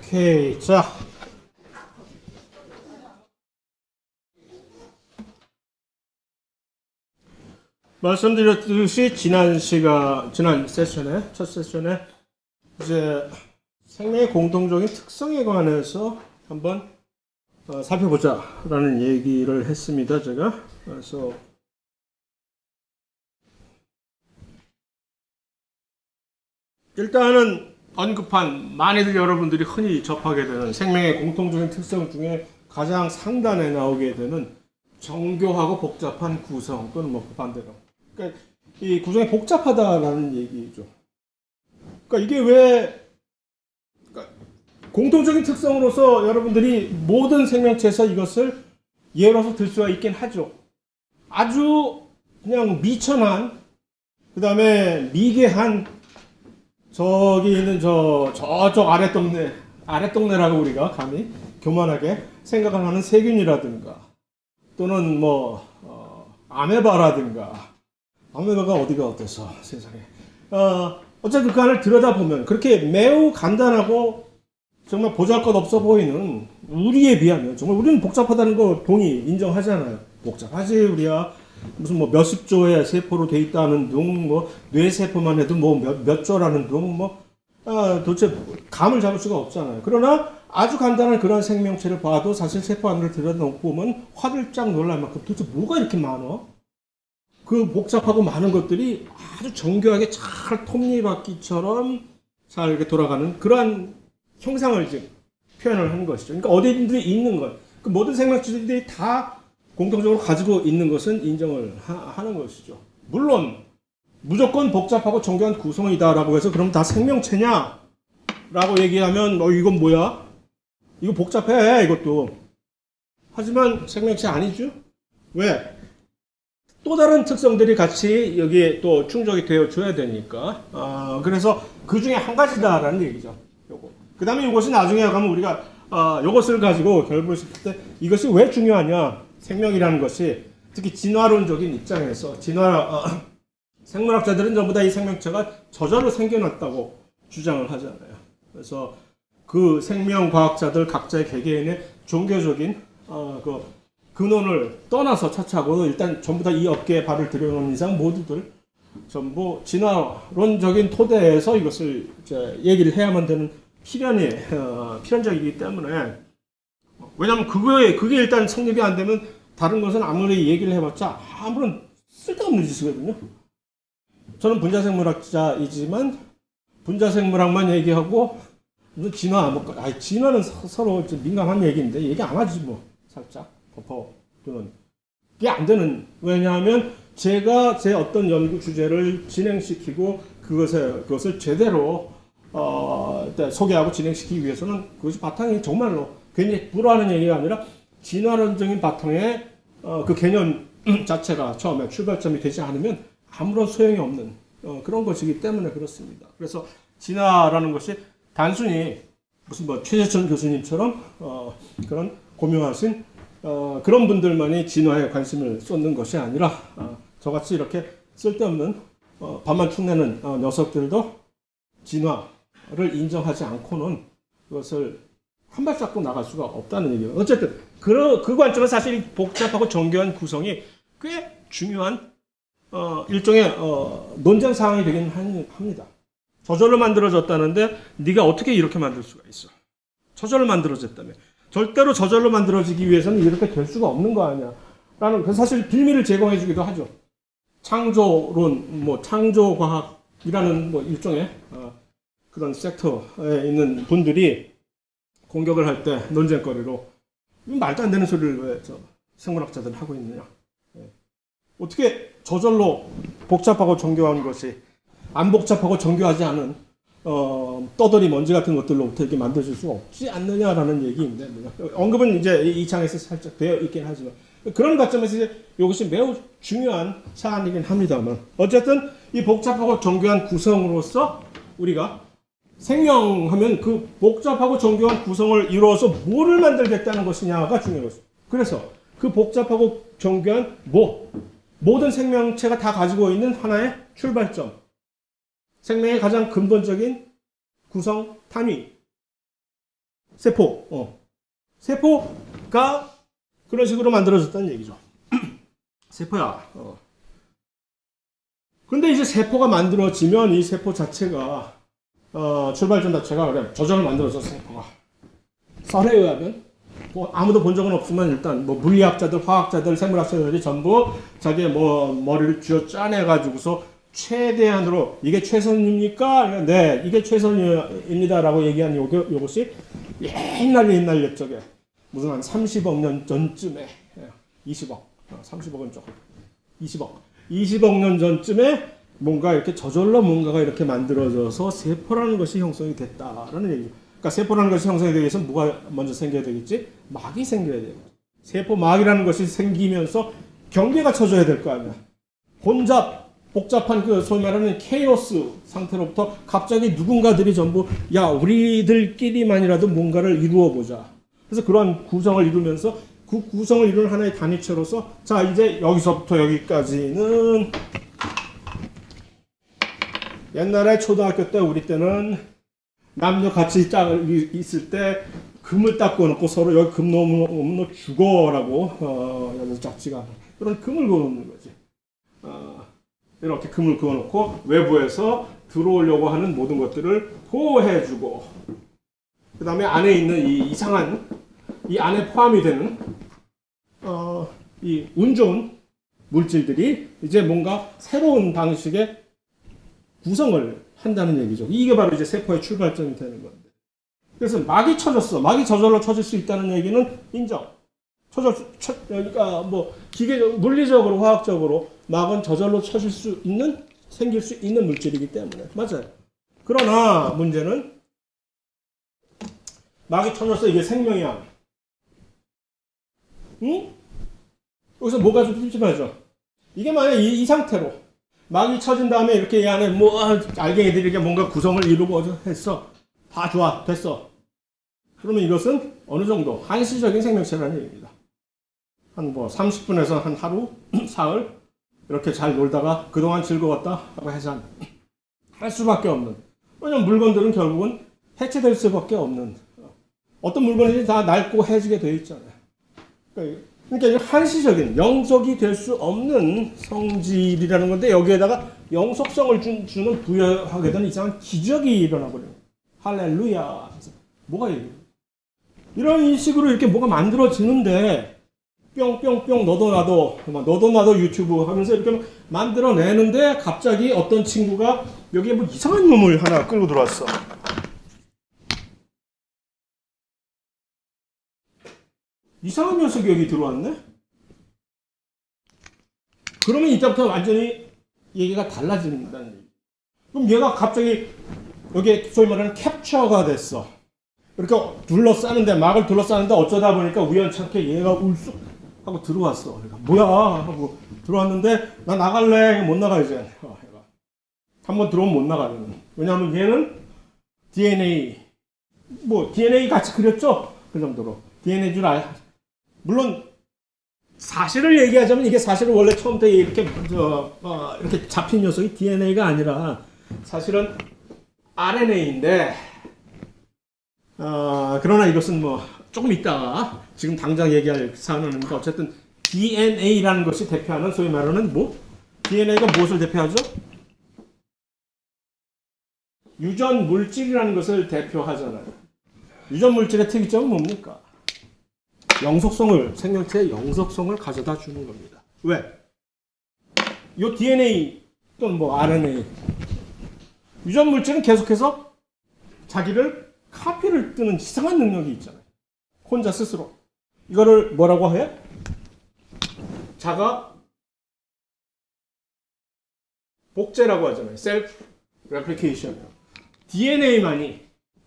오케이. 자, 말씀드렸듯이 지난 세션에, 첫 세션에 이제 생명의 공통적인 특성에 관해서 한번 살펴보자라는 얘기를 했습니다. 제가. 그래서 일단은 언급한 많이들 여러분들이 흔히 접하게 되는 생명의 공통적인 특성 중에 가장 상단에 나오게 되는 정교하고 복잡한 구성 또는 뭐 반대로. 그러니까 이 구성이 복잡하다라는 얘기죠. 그러니까 이게 왜 그러니까 공통적인 특성으로서 여러분들이 모든 생명체에서 이것을 예로서 들 수가 있긴 하죠. 아주 그냥 미천한 그다음에 미개한 저기 있는 저쪽 아랫동네라고 우리가 감히 교만하게 생각을 하는 세균이라든가 또는 뭐 아메바라든가 아메바가 어디가 어때서 세상에 어쨌든 그 안을 들여다보면 그렇게 매우 간단하고 정말 보잘것없어 보이는 우리에 비하면 정말 우리는 복잡하다는 거 인정하잖아요. 복잡하지 우리야. 무슨 뭐 몇십 조의 세포로 돼 있다는 둥, 뭐 뇌세포만 해도 뭐 몇 조라는 둥, 도대체 감을 잡을 수가 없잖아요. 그러나 아주 간단한 그런 생명체를 봐도 사실 세포 안을 들여다보고 보면 화들짝 놀랄 만큼 도대체 뭐가 이렇게 많아? 그 복잡하고 많은 것들이 아주 정교하게 잘 톱니바퀴처럼 잘 이렇게 돌아가는 그러한 형상을 지금 표현을 하는 것이죠. 그러니까 어디든지 있는 것. 그 모든 생명체들이 다 공통적으로 가지고 있는 것은 인정을 하는 것이죠. 물론 무조건 복잡하고 정교한 구성이다라고 해서 그럼 다 생명체냐? 라고 얘기하면 이건 뭐야? 이거 복잡해 이것도. 하지만 생명체 아니죠? 왜? 또 다른 특성들이 같이 여기에 또 충족이 되어 줘야 되니까. 그래서 그 중에 한 가지다라는 얘기죠. 요거. 그 다음에 이것이 나중에 가면 우리가 이것을 가지고 결부를 시킬 때 이것이 왜 중요하냐? 생명이라는 것이 특히 진화론적인 입장에서 생물학자들은 전부 다 이 생명체가 저절로 생겨났다고 주장을 하잖아요. 그래서 그 생명과학자들 각자의 개개인의 종교적인 그 근원을 떠나서 차차고 일단 전부 다 이 업계에 발을 들여놓은 이상 모두들 전부 진화론적인 토대에서 이것을 이제 얘기를 해야만 되는 필연적이기 때문에 왜냐하면 그게 일단 성립이 안 되면 다른 것은 아무리 얘기를 해봤자 아무런 쓸데없는 짓이거든요. 저는 분자생물학자이지만 분자생물학만 얘기하고 무슨 진화는 서로 민감한 얘기인데 얘기 안 하지 뭐 살짝 덮어두는 그게 안 되는 왜냐하면 제가 제 어떤 연구 주제를 진행시키고 그것을 제대로 소개하고 진행시키기 위해서는 그것이 바탕이 정말로 괜히 불화하는 얘기가 아니라 진화론적인 바탕에 그 개념 자체가 처음에 출발점이 되지 않으면 아무런 소용이 없는 그런 것이기 때문에 그렇습니다. 그래서 진화라는 것이 단순히 무슨 뭐 최재천 교수님처럼 그런 고명하신 그런 분들만이 진화에 관심을 쏟는 것이 아니라 저같이 이렇게 쓸데없는 밥만 축내는 녀석들도 진화를 인정하지 않고는 그것을 한 발짝도 나갈 수가 없다는 얘기예요. 어쨌든 그 관점은 사실 복잡하고 정교한 구성이 꽤 중요한 일종의 논쟁 사항이 되긴 합니다. 저절로 만들어졌다는데 네가 어떻게 이렇게 만들 수가 있어? 저절로 만들어졌다며. 절대로 저절로 만들어지기 위해서는 이렇게 될 수가 없는 거 아니야. 라는 사실 빌미를 제공해 주기도 하죠. 창조론, 창조과학이라는 일종의 그런 섹터에 있는 분들이 공격을 할 때 논쟁거리로 말도 안 되는 소리를 왜 생물학자들은 하고 있느냐. 어떻게 저절로 복잡하고 정교한 것이 안 복잡하고 정교하지 않은 떠돌이 먼지 같은 것들로부터 이렇게 만들어질 수가 없지 않느냐라는 얘기인데 언급은 이제 이 장에서 살짝 되어 있긴 하지만 그런 관점에서 이것이 매우 중요한 사안이긴 합니다만 어쨌든 이 복잡하고 정교한 구성으로서 우리가 생명하면 그 복잡하고 정교한 구성을 이루어서 뭐를 만들겠다는 것이냐가 중요한 것입니다. 그래서 그 복잡하고 정교한 모든 생명체가 다 가지고 있는 하나의 출발점, 생명의 가장 근본적인 구성 단위, 세포가 그런 식으로 만들어졌다는 얘기죠. 세포야. 근데 이제 세포가 만들어지면 이 세포 자체가 출발점 자체가 그래 저절로 만들어졌어. 세포가 썰에 의하면 뭐 아무도 본 적은 없지만 일단 뭐 물리학자들, 화학자들, 생물학자들이 전부 자기의 뭐 머리를 쥐어 짜내 가지고서 최대한으로 이게 최선입니까? 네, 이게 최선입니다라고 얘기한 요것이 옛날 옛적에 무슨 한 30억 년 전쯤에 20억, 30억은 조금 20억 년 전쯤에 뭔가 이렇게 저절로 뭔가가 이렇게 만들어져서 세포라는 것이 형성이 됐다라는 얘기죠. 그러니까 세포라는 것이 형성이 되기 위해서는 뭐가 먼저 생겨야 되겠지? 막이 생겨야 돼요. 세포막이라는 것이 생기면서 경계가 쳐져야 될 거 아니야. 복잡한 그 소위 말하는 케이오스 상태로부터 갑자기 누군가들이 전부 야 우리들끼리만이라도 뭔가를 이루어 보자. 그래서 그러한 구성을 이루면서 그 구성을 이루는 하나의 단위체로서 자 이제 여기서부터 여기까지는 옛날에 초등학교 때 우리 때는 남녀 같이 있을 때 금을 딱 그어놓고 서로 여기 금 넣으면 너 죽어라고 여기서 짝지가 그런 금을 그어놓는 거지. 이렇게 금을 그어놓고 외부에서 들어오려고 하는 모든 것들을 보호해주고 그 다음에 안에 있는 이 이상한 이 안에 포함이 되는 이 운 좋은 물질들이 이제 뭔가 새로운 방식의 구성을 한다는 얘기죠. 이게 바로 이제 세포의 출발점이 되는 건데. 그래서 막이 쳐졌어. 막이 저절로 쳐질 수 있다는 얘기는 인정. 그러니까 뭐 물리적으로 화학적으로 막은 저절로 쳐질 수 있는 생길 수 있는 물질이기 때문에 맞아요. 그러나 문제는 막이 쳐졌어. 이게 생명이야. 응? 여기서 뭐가 좀 찝찝하죠. 이게 만약 이 상태로 막이 쳐진 다음에 이렇게 이 안에 뭐 알갱이들이 이렇게 뭔가 구성을 이루고 했어. 다 좋아. 됐어. 그러면 이것은 어느 정도 한시적인 생명체라는 얘기입니다. 한 뭐 30분에서 한 하루, 사흘 이렇게 잘 놀다가 그동안 즐거웠다 하고 해산 할 수밖에 없는. 왜냐면 물건들은 결국은 해체될 수밖에 없는 어떤 물건이든 다 낡고 해지게 되어 있잖아요. 그러니까 한시적인 영속이 될 수 없는 성질이라는 건데 여기에다가 영속성을 주는 부여하게 되는 이상한 기적이 일어나버려요. 할렐루야. 뭐가 이런 식으로 이렇게 뭐가 만들어지는데 뿅뿅뿅 너도 나도 유튜브 하면서 이렇게 만들어내는데 갑자기 어떤 친구가 여기에 뭐 이상한 놈을 하나 끌고 들어왔어. 이상한 녀석이 여기 들어왔네? 그러면 이때부터 완전히 얘기가 달라진다는 얘기. 그럼 얘가 갑자기 여기에 소위 말하는 캡처가 됐어. 이렇게 막을 둘러싸는데 어쩌다 보니까 우연찮게 얘가 울쑥 하고 들어왔어. 그러니까 뭐야 하고 들어왔는데 나 나갈래. 못 나가 이제. 한번 들어오면 못 나가는. 왜냐하면 얘는 DNA DNA 같이 그렸죠. 그 정도로 DNA 줄 알. 물론 사실을 얘기하자면 이게 사실은 원래 처음부터 이렇게 이렇게 잡힌 녀석이 DNA가 아니라 사실은 RNA인데 그러나 이것은 뭐 조금 있다가 지금 당장 얘기할 사안은 아니니까 어쨌든 DNA라는 것이 대표하는 소위 말하는 DNA가 무엇을 대표하죠? 유전 물질이라는 것을 대표하잖아요. 유전 물질의 특이점은 뭡니까? 생명체의 영속성을 가져다 주는 겁니다. 왜? 요 DNA 또는 RNA 유전 물질은 계속해서 자기를 카피를 뜨는 이상한 능력이 있잖아요. 혼자 스스로. 이거를 뭐라고 해? 자가 복제라고 하잖아요. 셀프 레플리케이션. DNA만이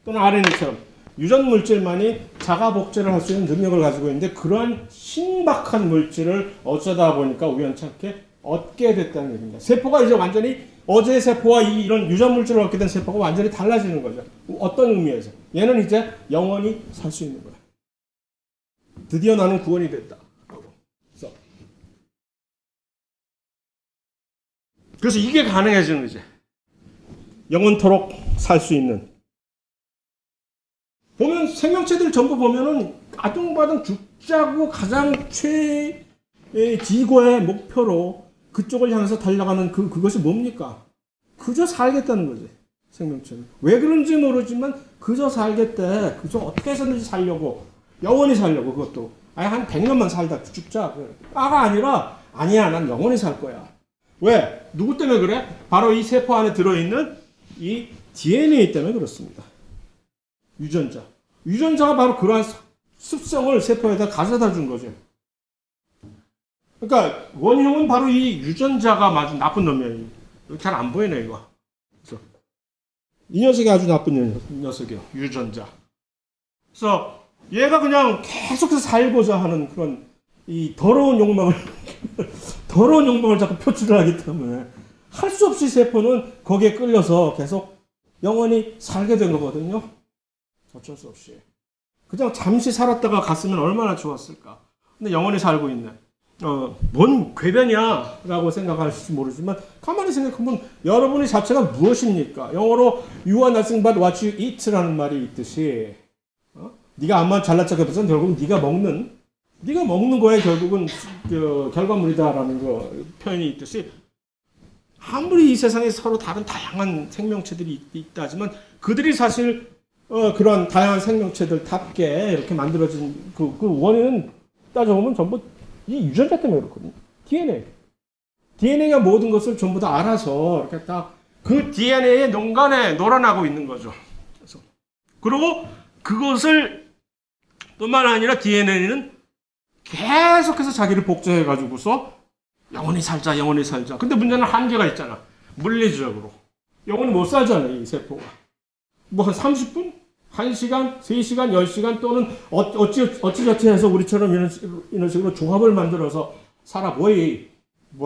또는 RNA처럼 유전 물질만이 자가 복제를 할 수 있는 능력을 가지고 있는데 그러한 신박한 물질을 어쩌다 보니까 우연찮게 얻게 됐다는 얘기입니다. 세포가 이제 완전히 어제의 세포와 이런 유전 물질을 얻게 된 세포가 완전히 달라지는 거죠. 어떤 의미에서? 얘는 이제 영원히 살 수 있는 거야. 드디어 나는 구원이 됐다. 그래서 이게 가능해지는 거지. 영원토록 살 수 있는. 보면 생명체들 전부 보면은 아둥바둥 죽자고 가장 최지고의 목표로 그쪽을 향해서 달려가는 그것이 뭡니까? 그저 살겠다는 거지. 생명체는. 왜 그런지 모르지만 그저 살겠대. 그저 어떻게 해서든지 살려고. 영원히 살려고 그것도. 아예 한 100년만 살다 죽자. 빠가 아니라 아니야 난 영원히 살 거야. 왜? 누구 때문에 그래? 바로 이 세포 안에 들어있는 이 DNA 때문에 그렇습니다. 유전자. 유전자가 바로 그러한 습성을 세포에다 가져다 준 거죠. 그러니까 원흉은 바로 이 유전자가 아주 나쁜 놈이에요. 잘 안 보이네 이거. 그래서 이 녀석이 아주 나쁜 녀석이에요. 유전자. 그래서 얘가 그냥 계속해서 살고자 하는 그런 이 더러운 욕망을 자꾸 표출을 하기 때문에 할 수 없이 세포는 거기에 끌려서 계속 영원히 살게 된 거거든요. 어쩔 수 없이. 그냥 잠시 살았다가 갔으면 얼마나 좋았을까. 근데 영원히 살고 있네. 뭔 궤변이야 라고 생각하실지 모르지만 가만히 생각하면 여러분의 자체가 무엇입니까? 영어로 You are nothing but what you eat 라는 말이 있듯이 네가 암만 잘난 척해봤자 결국은 네가 먹는 거에 결국은 결과물이다라는 거 표현이 있듯이 아무리 이 세상에 서로 다른 다양한 생명체들이 있다지만 그들이 사실 그런 다양한 생명체들답게 이렇게 만들어진 그 원인은 따져보면 전부 이 유전자 때문에 그렇거든요. DNA가 모든 것을 전부 다 알아서 이렇게 딱 그 DNA의 농간에 놀아나고 있는 거죠. 그리고 그것을 뿐만 아니라 DNA는 계속해서 자기를 복제해가지고서 영원히 살자. 근데 문제는 한계가 있잖아. 물리적으로. 영원히 못 살잖아요, 이 세포가. 뭐 한 30분? 1시간, 3시간, 10시간 또는 어찌저찌 해서 우리처럼 이런 식으로 종합을 만들어서 살아. 뭐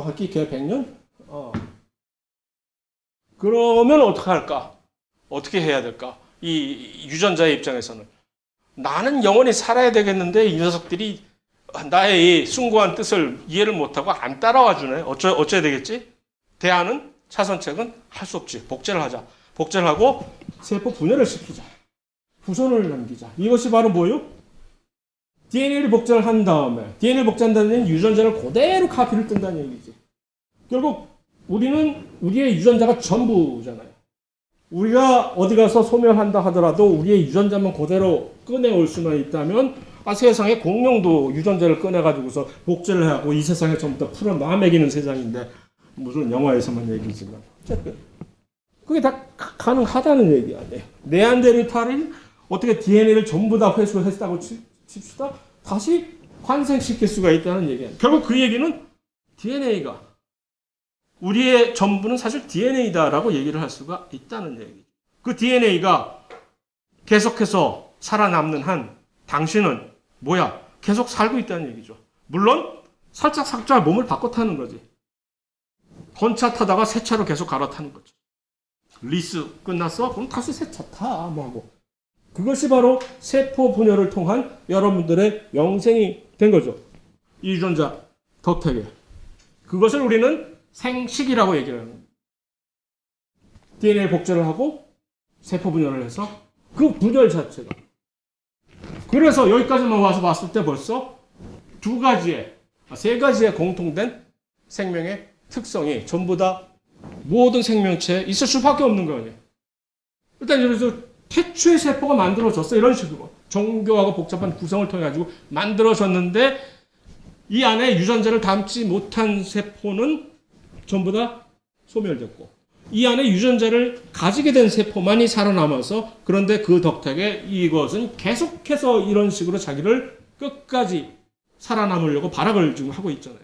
할기 걔 100년? 그러면 어떻게 할까? 어떻게 해야 될까? 이 유전자의 입장에서는. 나는 영원히 살아야 되겠는데 이 녀석들이 나의 이 숭고한 뜻을 이해를 못하고 안 따라와 주네. 어쩌야 되겠지? 대안은, 차선책은 할 수 없지. 복제를 하자. 복제를 하고 세포 분열을 시키자. 후손을 남기자. 이것이 바로 뭐요? DNA를 복제를 한 다음에 DNA를 복제한다는 얘기는 유전자를 그대로 카피를 뜬다는 얘기지. 결국 우리는 우리의 유전자가 전부잖아요. 우리가 어디 가서 소멸한다 하더라도 우리의 유전자만 그대로 꺼내올 수만 있다면 세상에 공룡도 유전자를 꺼내가지고서 복제를 하고 이 세상에 전부 다 풀어 놔매기는 세상인데 무슨 영화에서만 얘기지만 어쨌든 그게 다 가능하다는 얘기 아니에요. 네안데르탈이 어떻게 DNA를 전부 다 회수했다고 칩시다. 다시 환생시킬 수가 있다는 얘기예요. 결국 그 얘기는 DNA가 우리의 전부는 사실 DNA다라고 얘기를 할 수가 있다는 얘기죠. 그 DNA가 계속해서 살아남는 한 당신은 뭐야? 계속 살고 있다는 얘기죠. 물론 살짝 몸을 바꿔 타는 거지. 건차 타다가 새 차로 계속 갈아타는 거죠. 리스 끝났어? 그럼 다시 새 차 타. 뭐 하고. 그것이 바로 세포 분열을 통한 여러분들의 영생이 된 거죠. 이 유전자 덕택에. 그것을 우리는 생식이라고 얘기를 하는 거예요. DNA 복제를 하고 세포 분열을 해서 그 분열 자체가. 그래서 여기까지만 와서 봤을 때 벌써 세 가지의 공통된 생명의 특성이 전부 다 모든 생명체에 있을 수밖에 없는 거 아니에요. 일단 그래서 태초의 세포가 만들어졌어. 이런 식으로. 정교하고 복잡한 구성을 통해 가지고 만들어졌는데 이 안에 유전자를 담지 못한 세포는 전부 다 소멸됐고 이 안에 유전자를 가지게 된 세포만이 살아남아서 그런데 그 덕택에 이것은 계속해서 이런 식으로 자기를 끝까지 살아남으려고 발악을 지금 하고 있잖아요.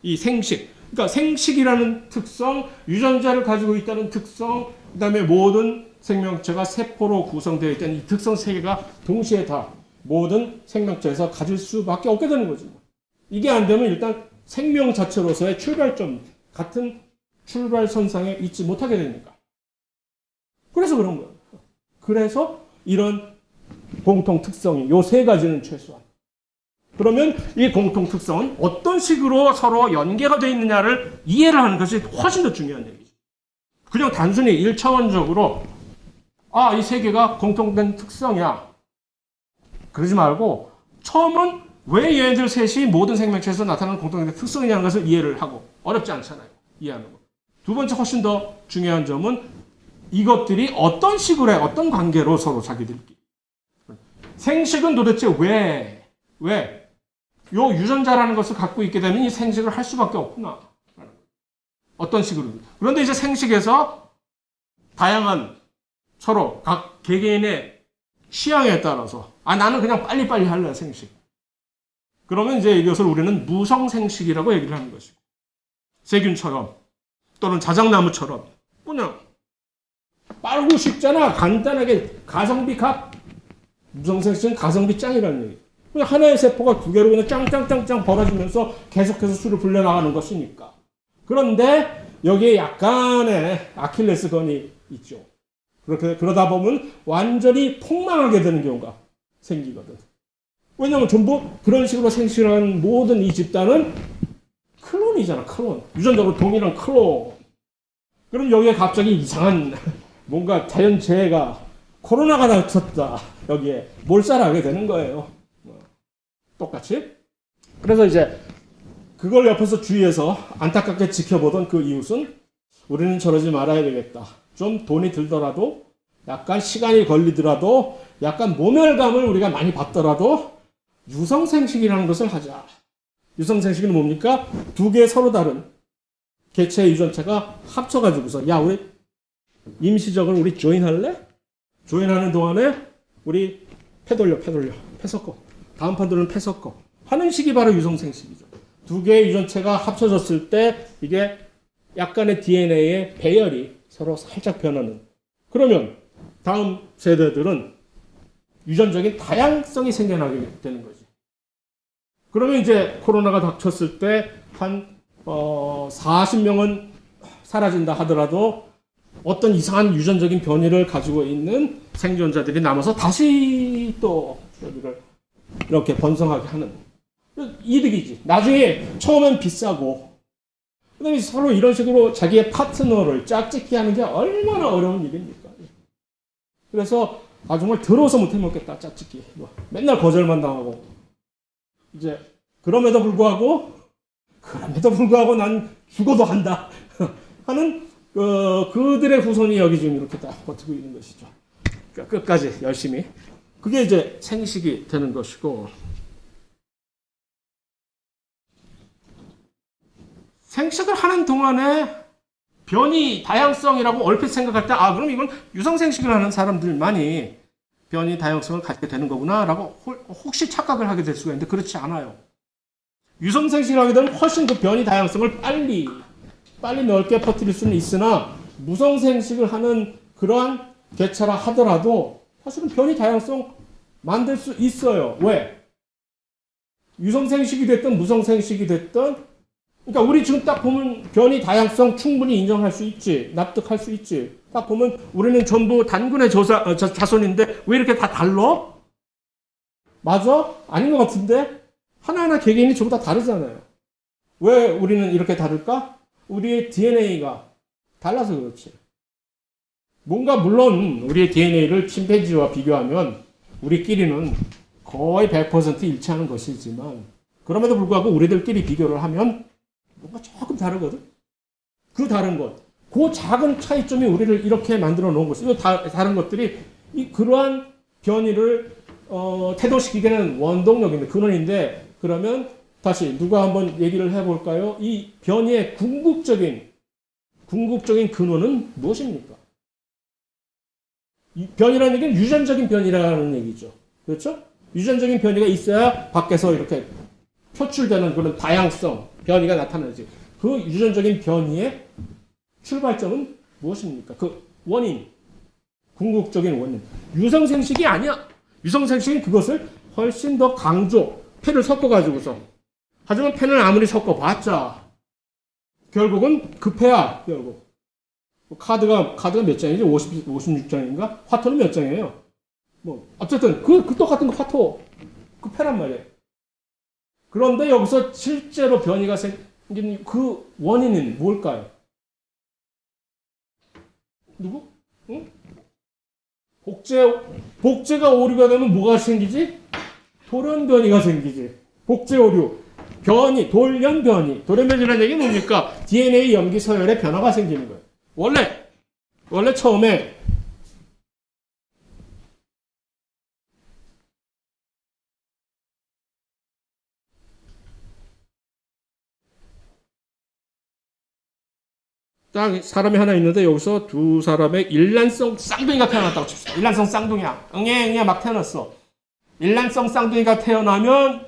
이 생식. 그러니까 생식이라는 특성, 유전자를 가지고 있다는 특성, 그 다음에 모든 생명체가 세포로 구성되어 있다는 이 특성 세 개가 동시에 다 모든 생명체에서 가질 수밖에 없게 되는 거죠. 이게 안 되면 일단 생명 자체로서의 출발점, 같은 출발선상에 있지 못하게 되니까. 그래서 그런 거예요. 그래서 이런 공통 특성이 요 세 가지는 최소한. 그러면 이 공통 특성은 어떤 식으로 서로 연계가 되어 있느냐를 이해를 하는 것이 훨씬 더 중요한 얘기죠. 그냥 단순히 1차원적으로 이 세 개가 공통된 특성이야. 그러지 말고 처음은 왜 얘네들 셋이 모든 생명체에서 나타나는 공통된 특성이냐는 것을 이해를 하고 어렵지 않잖아요. 이해하는 거. 두 번째 훨씬 더 중요한 점은 이것들이 어떤 식으로 해, 어떤 관계로 서로 자기들끼리. 생식은 도대체 왜? 요 유전자라는 것을 갖고 있게 되면 이 생식을 할 수밖에 없구나. 어떤 식으로. 그런데 이제 생식에서 다양한 서로 각 개개인의 취향에 따라서 나는 그냥 빨리빨리 할래 생식. 그러면 이제 이것을 우리는 무성생식이라고 얘기를 하는 것이고 세균처럼 또는 자작나무처럼 그냥 빠르고 쉽잖아. 간단하게 가성비 값. 무성생식은 가성비 짱이라는 얘기. 그냥 하나의 세포가 두 개로 그냥 짱짱짱짱 벌어지면서 계속해서 수를 불려나가는 것이니까. 그런데 여기에 약간의 아킬레스건이 있죠. 그러다 보면 완전히 폭망하게 되는 경우가 생기거든. 왜냐하면 전부 그런 식으로 생식하는 모든 이 집단은 클론이잖아, 클론. 유전적으로 동일한 클론. 그럼 여기에 갑자기 이상한 뭔가 자연재해가 코로나가 닥쳤다. 여기에 몰살하게 되는 거예요. 똑같이. 그래서 이제 그걸 옆에서 주위에서 안타깝게 지켜보던 그 이웃은 우리는 저러지 말아야 되겠다. 좀 돈이 들더라도 약간 시간이 걸리더라도 약간 모멸감을 우리가 많이 받더라도 유성생식이라는 것을 하자. 유성생식은 뭡니까? 두 개의 서로 다른 개체의 유전체가 합쳐가지고서 야 우리 임시적으로 우리 조인할래? 조인하는 동안에 우리 패 돌려 패 섞어 다음 판 돌리면 패 섞어 하는 식이 바로 유성생식이죠. 두 개의 유전체가 합쳐졌을 때 이게 약간의 DNA의 배열이 서로 살짝 변하는. 그러면 다음 세대들은 유전적인 다양성이 생겨나게 되는 거지. 그러면 이제 코로나가 닥쳤을 때 한 40명은 사라진다 하더라도 어떤 이상한 유전적인 변이를 가지고 있는 생존자들이 남아서 다시 또 여기를 이렇게 번성하게 하는 이득이지. 나중에 처음엔 비싸고 그다음에 서로 이런 식으로 자기의 파트너를 짝짓기 하는 게 얼마나 어려운 일입니까? 그래서 정말 더러워서 못 해먹겠다 짝짓기. 맨날 거절만 당하고 이제 그럼에도 불구하고 난 죽어도 한다 하는 그들의 후손이 여기 지금 이렇게 딱 버티고 있는 것이죠. 그러니까 끝까지 열심히. 그게 이제 생식이 되는 것이고 생식을 하는 동안에 변이 다양성이라고 얼핏 생각할 때 그럼 이건 유성생식을 하는 사람들만이 변이 다양성을 갖게 되는 거구나라고 혹시 착각을 하게 될 수가 있는데 그렇지 않아요. 유성생식을 하게 되면 훨씬 그 변이 다양성을 빨리 넓게 퍼뜨릴 수는 있으나 무성생식을 하는 그러한 개체라 하더라도 사실은 변이 다양성 만들 수 있어요. 왜? 유성생식이 됐든 무성생식이 됐든 그러니까 우리 지금 딱 보면 변이 다양성 충분히 인정할 수 있지. 납득할 수 있지. 딱 보면 우리는 전부 단군의 자손인데 왜 이렇게 다 달라? 맞아? 아닌 것 같은데? 하나하나 개개인이 전부 다 다르잖아요. 왜 우리는 이렇게 다를까? 우리의 DNA가 달라서 그렇지. 뭔가 물론 우리의 DNA를 침팬지와 비교하면 우리끼리는 거의 100% 일치하는 것이지만 그럼에도 불구하고 우리들끼리 비교를 하면 뭔가 조금 다르거든. 그 다른 것, 그 작은 차이점이 우리를 이렇게 만들어 놓은 것이 이 다른 것들이 그러한 변이를 태동시키게 는 원동력인데 근원인데 그러면 다시 누가 한번 얘기를 해볼까요? 이 변이의 궁극적인 근원은 무엇입니까? 이 변이라는 얘기는 유전적인 변이라는 얘기죠. 그렇죠? 유전적인 변이가 있어야 밖에서 이렇게 표출되는 그런 다양성, 변이가 나타나지. 그 유전적인 변이의 출발점은 무엇입니까? 그 원인, 궁극적인 원인. 유성생식이 아니야. 유성생식은 그것을 훨씬 더 강조, 펜을 섞어가지고서. 하지만 펜을 아무리 섞어봤자 결국은 그 패야, 결국. 카드가 몇 장이지? 56장인가? 화토는 몇 장이에요? 어쨌든 그 똑같은 거 화토. 그 패란 말이에요. 그런데 여기서 실제로 변이가 생긴 그 원인은 뭘까요? 누구? 응? 복제가 오류가 되면 뭐가 생기지? 돌연변이가 생기지. 복제 오류, 변이, 돌연변이. 돌연변이라는 얘기는 뭡니까? DNA 염기 서열에 변화가 생기는 거예요. 원래 처음에 딱 사람이 하나 있는데 여기서 두 사람의 일란성 쌍둥이가 태어났다고 칩시다. 일란성 쌍둥이야. 응애 막 태어났어. 일란성 쌍둥이가 태어나면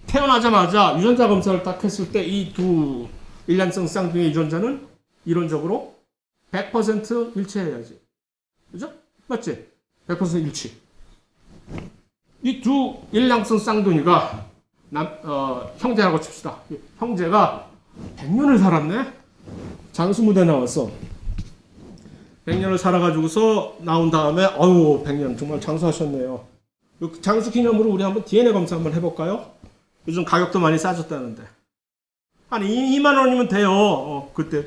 태어나자마자 유전자 검사를 딱 했을 때 이 두 일란성 쌍둥이 유전자는 이론적으로 100% 일치해야지. 그죠? 맞지? 100% 일치. 이 두 일란성 쌍둥이가 형제라고 칩시다. 형제가 100년을 살았네? 장수무대 나왔어. 100년을 살아가지고서 나온 다음에, 100년 정말 장수하셨네요. 장수 기념으로 우리 한번 DNA 검사 한번 해볼까요? 요즘 가격도 많이 싸졌다는데. 한 2만 원이면 돼요. 그때,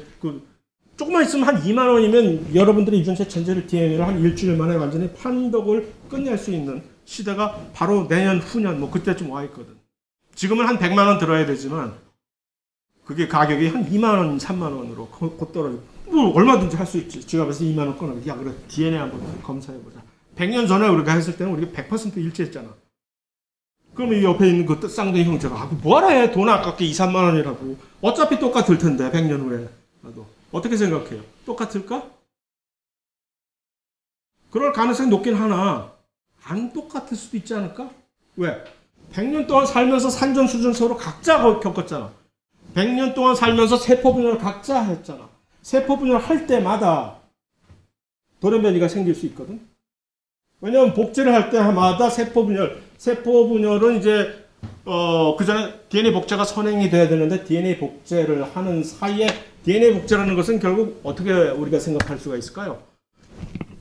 조금만 있으면 한 2만 원이면 여러분들이 유전체 전체를 DNA를 한 일주일 만에 완전히 판독을 끝낼 수 있는 시대가 바로 내년, 후년, 그때쯤 와 있거든. 지금은 한 100만 원 들어야 되지만, 그게 가격이 한 2만 원, 3만 원으로 곧 떨어지고. 얼마든지 할 수 있지. 지갑에서 2만 원 꺼내. 야, 그래. DNA 한번 검사해보자. 100년 전에 우리가 했을 때는 우리가 100% 일치했잖아. 그러면 이 옆에 있는 그 쌍둥이 형제가, 뭐하라 해. 돈 아깝게 2, 3만 원이라고. 어차피 똑같을 텐데, 100년 후에. 나도. 어떻게 생각해요? 똑같을까? 그럴 가능성이 높긴 하나, 안 똑같을 수도 있지 않을까? 왜? 100년 동안 살면서 산전수전 서로 각자 겪었잖아. 100년 동안 살면서 세포 분열을 각자 했잖아. 세포 분열을 할 때마다 돌연변이가 생길 수 있거든. 왜냐하면 복제를 할 때마다 세포 분열은 이제 그 전에 DNA 복제가 선행이 돼야 되는데 DNA 복제를 하는 사이에 DNA 복제라는 것은 결국 어떻게 우리가 생각할 수가 있을까요?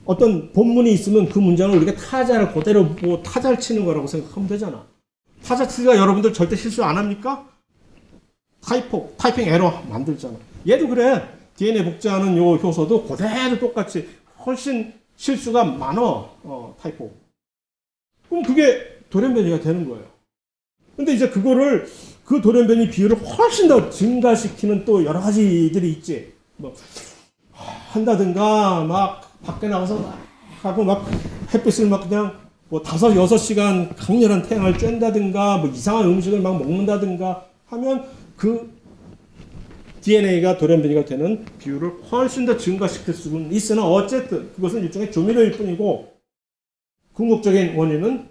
어떤 본문이 있으면 그 문장을 우리가 타자를 그대로 타자를 치는 거라고 생각하면 되잖아. 타자 치기가 여러분들 절대 실수 안 합니까? 타이핑 에러 만들잖아. 얘도 그래. DNA 복제하는 요 효소도 그대로 똑같이 훨씬 실수가 많어. 타이포. 그럼 그게 돌연변이가 되는 거예요. 근데 이제 그 돌연변이 비율을 훨씬 더 증가시키는 또 여러 가지들이 있지. 한다든가, 막 밖에 나가서 막 하고 막 햇빛을 막 그냥 5, 6시간 강렬한 태양을 쬐다든가, 이상한 음식을 막 먹는다든가 하면 그 DNA가 돌연변이가 되는 비율을 훨씬 더 증가시킬 수는 있으나 어쨌든 그것은 일종의 조미료일 뿐이고 궁극적인 원인은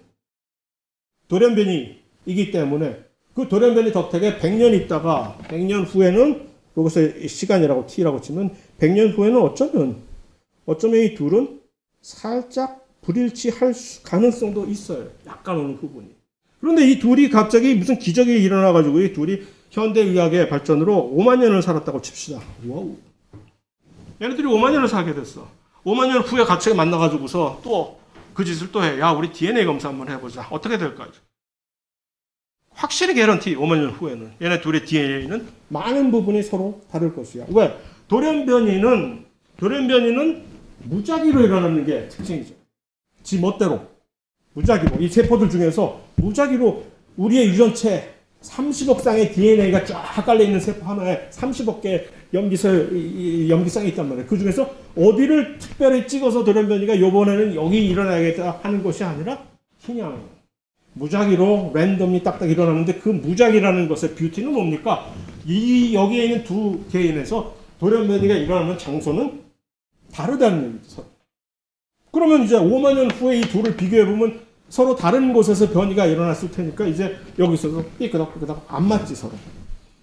돌연변이이기 때문에 그 돌연변이 덕택에 100년 있다가 100년 후에는 여기서 시간이라고 t라고 치면 100년 후에는 어쩌면 이 둘은 살짝 불일치할 가능성도 있어요. 약간 어느 부분이. 그런데 이 둘이 갑자기 무슨 기적이 일어나가지고 이 둘이 현대의학의 발전으로 5만 년을 살았다고 칩시다. 와우. 얘네들이 5만 년을 살게 됐어. 5만 년 후에 갑자기 만나가지고서 또 그 짓을 또 해. 야, 우리 DNA 검사 한번 해보자. 어떻게 될까요? 확실히 개런티 5만 년 후에는 얘네 둘의 DNA는 많은 부분이 서로 다를 것이야. 왜? 돌연변이는 무작위로 일어나는 게 특징이죠. 지 멋대로. 무작위로. 이 세포들 중에서 무작위로 우리의 유전체 30억 쌍의 DNA가 쫙 깔려있는 세포 하나에 30억 개의 염기쌍이 있단 말이에요. 그 중에서 어디를 특별히 찍어서 돌연변이가 요번에는 여기 일어나야겠다 하는 것이 아니라 그냥 무작위로 랜덤이 딱딱 일어나는데 그 무작위라는 것의 뷰티는 뭡니까? 여기에 있는 두 개인에서 돌연변이가 일어나는 장소는 다르다는 얘기죠. 그러면 이제 5만 년 후에 이 둘을 비교해보면 서로 다른 곳에서 변이가 일어났을 테니까 이제 여기서도 삐끄덕삐끄덕 안 맞지 서로.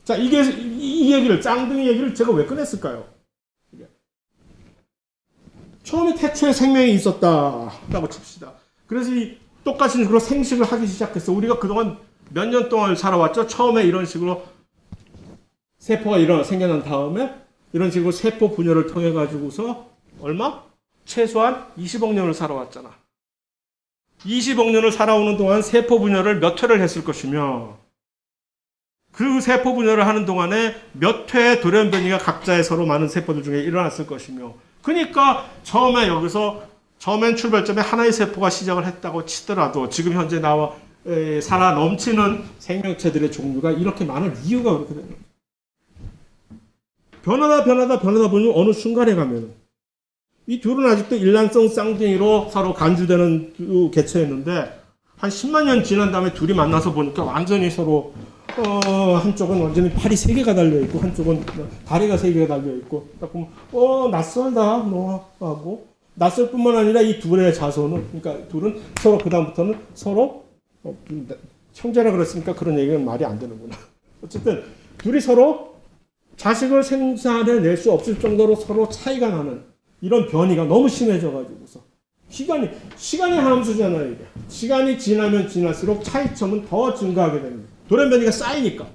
자, 이 얘기를 짱둥이 얘기를 제가 왜 꺼냈을까요? 처음에 태초에 생명이 있었다라고 칩시다. 그래서 똑같이 그런 생식을 하기 시작했어. 우리가 그동안 몇 년 동안 살아왔죠. 처음에 이런 식으로 세포가 생겨난 다음에 이런 식으로 세포 분열을 통해 가지고서 얼마? 최소한 20억 년을 살아왔잖아. 20억 년을 살아오는 동안 세포 분열을 몇 회를 했을 것이며 그 세포 분열을 하는 동안에 몇 회의 돌연변이가 각자의 서로 많은 세포들 중에 일어났을 것이며 그러니까 처음엔 출발점에 하나의 세포가 시작을 했다고 치더라도 지금 현재 살아 넘치는 생명체들의 종류가 이렇게 많은 이유가 그렇게 되는 거예요. 변하다 보면 어느 순간에 가면 이 둘은 아직도 일란성 쌍둥이로 서로 간주되는 두 개체였는데 한 10만 년 지난 다음에 둘이 만나서 보니까 완전히 서로 한쪽은 완전히 팔이 3개가 달려있고 한쪽은 다리가 3개가 달려있고 딱 보면 낯설다 뭐 하고 낯설 뿐만 아니라 이 둘의 자손은 그러니까 둘은 서로 그 다음부터는 서로 형제라 그랬으니까 그런 얘기는 말이 안 되는구나. 어쨌든 둘이 서로 자식을 생산해낼 수 없을 정도로 서로 차이가 나는 이런 변이가 너무 심해져가지고서 시간이 함수잖아요. 이게. 시간이 지나면 지날수록 차이점은 더 증가하게 됩니다. 돌연변이가 쌓이니까.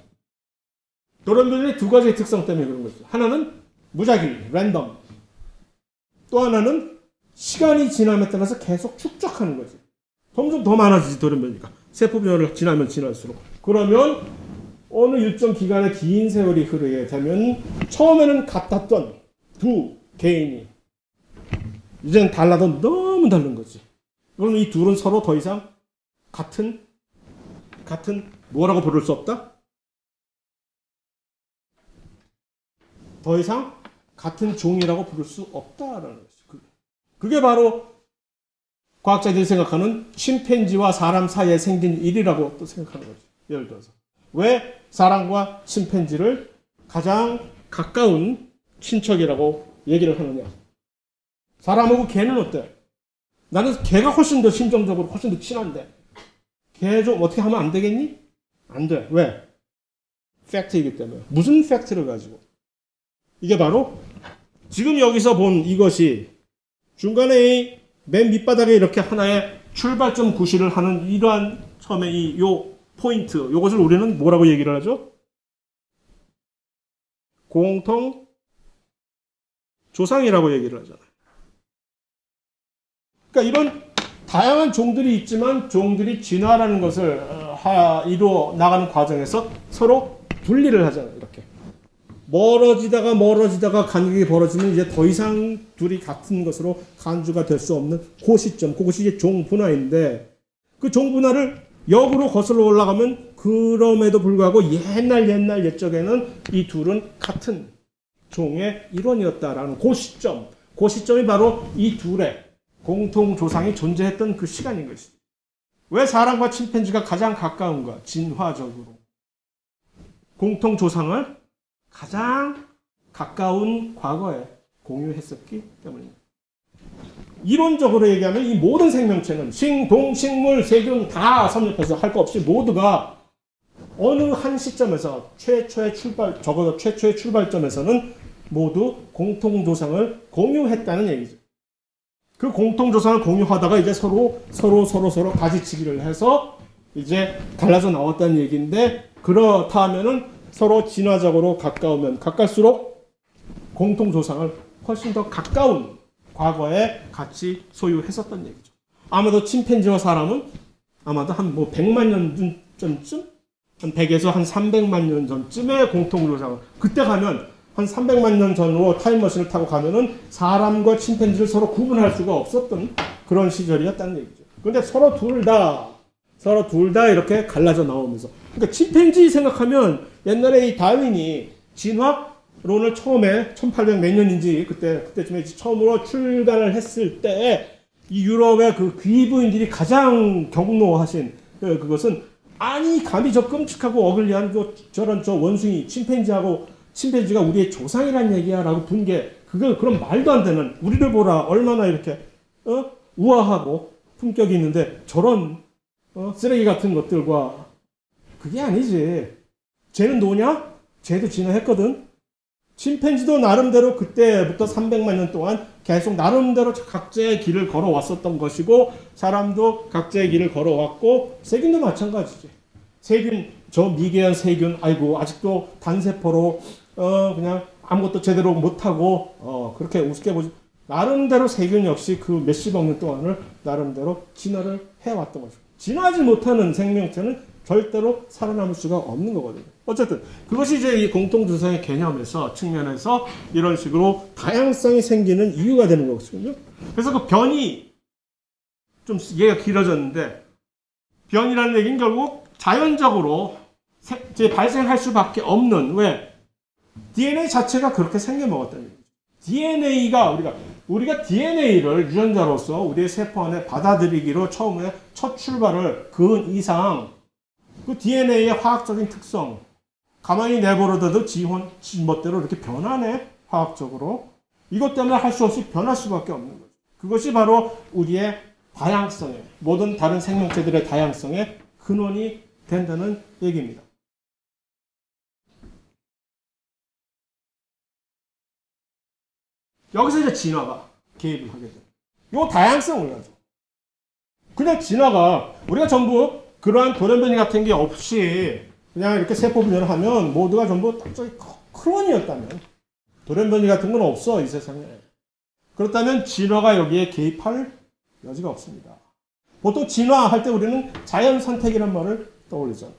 돌연변이의 두 가지의 특성 때문에 그런 거죠. 하나는 무작위, 랜덤. 또 하나는 시간이 지남에 따라서 계속 축적하는 거지. 점점 더 많아지지 돌연변이가. 세포 변화를 지나면 지날수록. 그러면 어느 일정 기간의 긴 세월이 흐르게 되면 처음에는 같았던 두 개인이 이제는 달라도 너무 다른 거지. 그럼 이 둘은 서로 더 이상 같은 뭐라고 부를 수 없다? 더 이상 같은 종이라고 부를 수 없다라는 거지. 그게 바로 과학자들이 생각하는 침팬지와 사람 사이에 생긴 일이라고 또 생각하는 거지. 예를 들어서 왜 사람과 침팬지를 가장 가까운 친척이라고 얘기를 하느냐? 사람하고 개는 어때? 나는 개가 훨씬 더 심정적으로 훨씬 더 친한데 개 좀 어떻게 하면 안 되겠니? 안 돼. 왜? 팩트이기 때문에. 무슨 팩트를 가지고? 이게 바로 지금 여기서 본 이것이 중간에 맨 밑바닥에 이렇게 하나의 출발점 구실을 하는 이러한 처음에 요 포인트, 요것을 우리는 뭐라고 얘기를 하죠? 공통 조상이라고 얘기를 하잖아요. 그러니까 이런 다양한 종들이 있지만 종들이 진화라는 것을 이루어 나가는 과정에서 서로 분리를 하잖아요. 이렇게 멀어지다가 간격이 벌어지면 이제 더 이상 둘이 같은 것으로 간주가 될 수 없는 그 시점, 그것이 이제 종 분화인데 그 종 분화를 역으로 거슬러 올라가면 그럼에도 불구하고 옛적에는 이 둘은 같은 종의 일원이었다라는 그 시점이 바로 이 둘의 공통 조상이 존재했던 그 시간인 것이죠. 왜 사람과 침팬지가 가장 가까운가? 진화적으로 공통 조상을 가장 가까운 과거에 공유했었기 때문입니다. 이론적으로 얘기하면 이 모든 생명체는 동, 식물, 세균 다 섭렵해서 할 거 없이 모두가 어느 한 시점에서 적어도 최초의 출발점에서는 모두 공통조상을 공유했다는 얘기죠. 그 공통조상을 공유하다가 이제 서로 가지치기를 해서 이제 달라져 나왔다는 얘기인데 그렇다 하면은 서로 진화적으로 가까우면 가까울수록 공통조상을 훨씬 더 가까운 과거에 같이 소유했었던 얘기죠. 아마도 침팬지와 사람은 아마도 한 100만 년 전쯤? 한 100에서 한 300만 년 전쯤에 공통조상을 그때 가면 한 300만 년 전으로 타임머신을 타고 가면은 사람과 침팬지를 서로 구분할 수가 없었던 그런 시절이었다는 얘기죠. 그런데 서로 둘 다 이렇게 갈라져 나오면서 그러니까 침팬지 생각하면 옛날에 이 다윈이 진화론을 처음에 1800 몇 년인지 그때쯤에 처음으로 출간을 했을 때 이 유럽의 그 귀부인들이 가장 경노하신 그것은 아니 감히 저 끔찍하고 어글리한 저런 원숭이 침팬지가 우리의 조상이란 얘기야 라고 분 게 그런 말도 안 되는 우리를 보라 얼마나 이렇게 우아하고 품격이 있는데 저런 쓰레기 같은 것들과 그게 아니지. 쟤는 노냐? 쟤도 진화했거든. 침팬지도 나름대로 그때부터 300만 년 동안 계속 나름대로 각자의 길을 걸어왔었던 것이고 사람도 각자의 길을 걸어왔고 세균도 마찬가지지. 세균, 저 미개한 세균, 아이고 아직도 단세포로 그냥 아무것도 제대로 못하고 그렇게 우습게 보지. 나름대로 세균 역시 그 몇십억 년 동안을 나름대로 진화를 해왔던 거죠. 진화하지 못하는 생명체는 절대로 살아남을 수가 없는 거거든요. 어쨌든 그것이 이제 이 공통조상의 개념에서 측면에서 이런 식으로 다양성이 생기는 이유가 되는 거거든요. 그래서 그 변이 좀 얘가 길어졌는데 변이라는 얘기는 결국 자연적으로 발생할 수밖에 없는, 왜? DNA 자체가 그렇게 생겨먹었다는 얘기죠. DNA가 우리가 DNA를 유전자로서 우리의 세포 안에 받아들이기로 처음에 첫 출발을 그은 이상 그 DNA의 화학적인 특성 가만히 내버려둬도 지 멋대로 이렇게 변하네, 화학적으로. 이것 때문에 할 수 없이 변할 수밖에 없는 거죠. 그것이 바로 우리의 다양성에, 모든 다른 생명체들의 다양성의 근원이 된다는 얘기입니다. 여기서 이제 진화가 개입을 하게 돼요. 요 다양성을 가지고. 그냥 진화가, 우리가 전부 그러한 돌연변이 같은 게 없이 그냥 이렇게 세포 분열을 하면 모두가 전부 저기 클론이었다면, 돌연변이 같은 건 없어, 이 세상에. 그렇다면 진화가 여기에 개입할 여지가 없습니다. 보통 진화할 때 우리는 자연 선택이란 말을 떠올리죠.